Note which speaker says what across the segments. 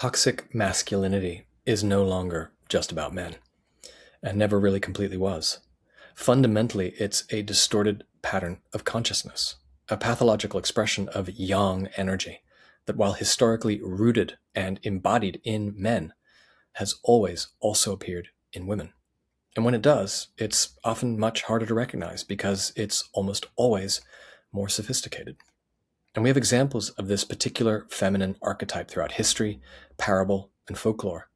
Speaker 1: Toxic masculinity is no longer just about men, and never really completely was. Fundamentally, it's a distorted pattern of consciousness, a pathological expression of yang energy that, while historically rooted and embodied in men, has always also appeared in women. And when it does, it's often much harder to recognize because it's almost always more sophisticated. And we have examples of this particular feminine archetype throughout history, parable, and folklore,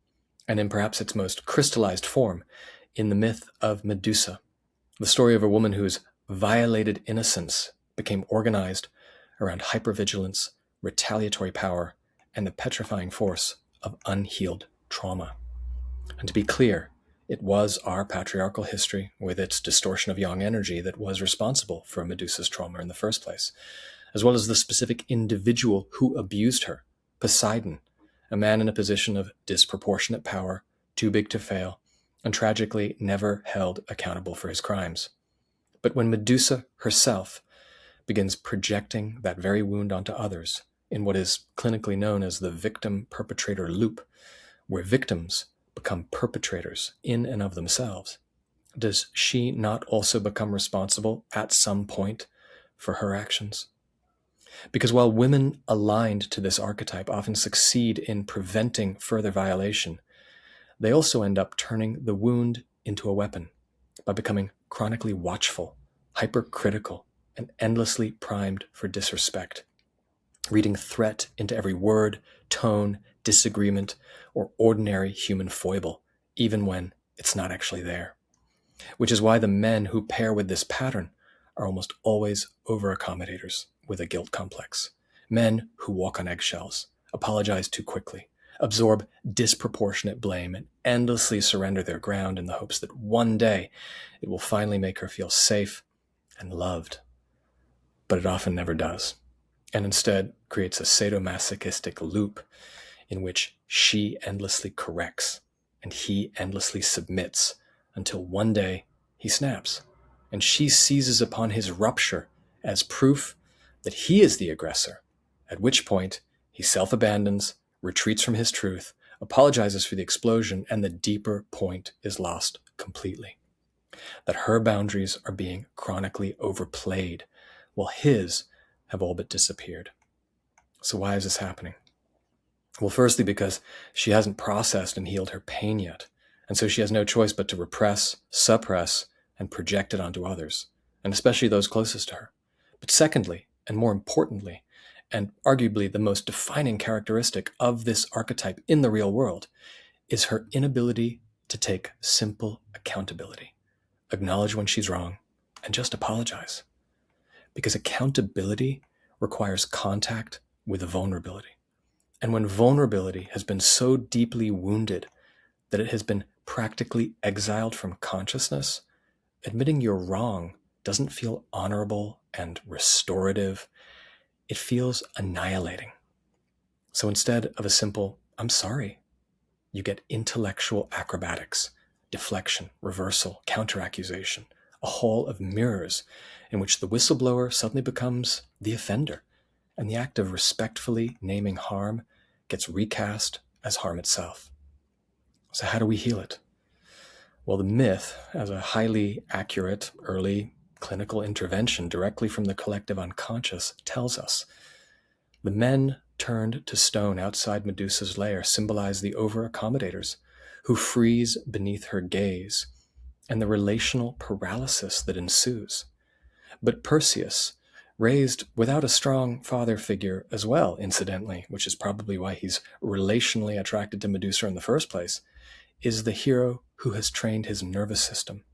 Speaker 1: and in perhaps its most crystallized form in the myth of Medusa, the story of a woman whose violated innocence became organized around hypervigilance, retaliatory power, and the petrifying force of unhealed trauma. And to be clear, it was our patriarchal history with its distortion of yang energy that was responsible for Medusa's trauma in the first place, as well as the specific individual who abused her, Poseidon, a man in a position of disproportionate power, too big to fail, and tragically never held accountable for his crimes. But when Medusa herself begins projecting that very wound onto others in what is clinically known as the victim-perpetrator loop, where victims become perpetrators in and of themselves, does she not also become responsible at some point for her actions? Because while women aligned to this archetype often succeed in preventing further violation, they also end up turning the wound into a weapon by becoming chronically watchful, hypercritical, and endlessly primed for disrespect, reading threat into every word, tone, disagreement, or ordinary human foible, even when it's not actually there. Which is why the men who pair with this pattern are almost always over-accommodators with a guilt complex. Men who walk on eggshells, apologize too quickly, absorb disproportionate blame, and endlessly surrender their ground in the hopes that one day it will finally make her feel safe and loved. But it often never does, and instead creates a sadomasochistic loop in which she endlessly corrects and he endlessly submits until one day he snaps, and she seizes upon his rupture as proof that he is the aggressor, at which point he self-abandons, retreats from his truth, apologizes for the explosion, and the deeper point is lost completely. That her boundaries are being chronically overplayed, while his have all but disappeared. So why is this happening? Well, firstly, because she hasn't processed and healed her pain yet, and so she has no choice but to repress, suppress, and project it onto others, and especially those closest to her. But secondly, and more importantly, and arguably the most defining characteristic of this archetype in the real world, is her inability to take simple accountability, acknowledge when she's wrong, and just apologize. Because accountability requires contact with vulnerability. And when vulnerability has been so deeply wounded that it has been practically exiled from consciousness, admitting you're wrong doesn't feel honorable and restorative. It feels annihilating. So instead of a simple, I'm sorry, you get intellectual acrobatics, deflection, reversal, counteraccusation, a hall of mirrors in which the whistleblower suddenly becomes the offender, and the act of respectfully naming harm gets recast as harm itself. So how do we heal it? Well, the myth, as a highly accurate early clinical intervention directly from the collective unconscious, tells us the men turned to stone outside Medusa's lair symbolize the over-accommodators who freeze beneath her gaze and the relational paralysis that ensues. But Perseus, raised without a strong father figure as well, incidentally, which is probably why he's relationally attracted to Medusa in the first place, is the hero who has trained his nervous system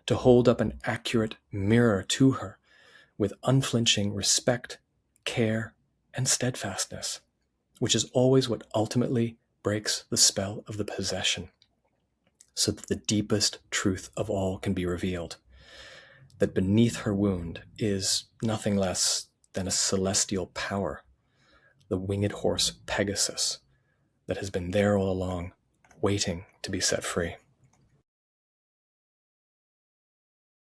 Speaker 1: to hold up an accurate mirror to her with unflinching respect, care, and steadfastness, which is always what ultimately breaks the spell of the possession, so that the deepest truth of all can be revealed, that beneath her wound is nothing less than a celestial power, the winged horse Pegasus, that has been there all along, waiting to be set free.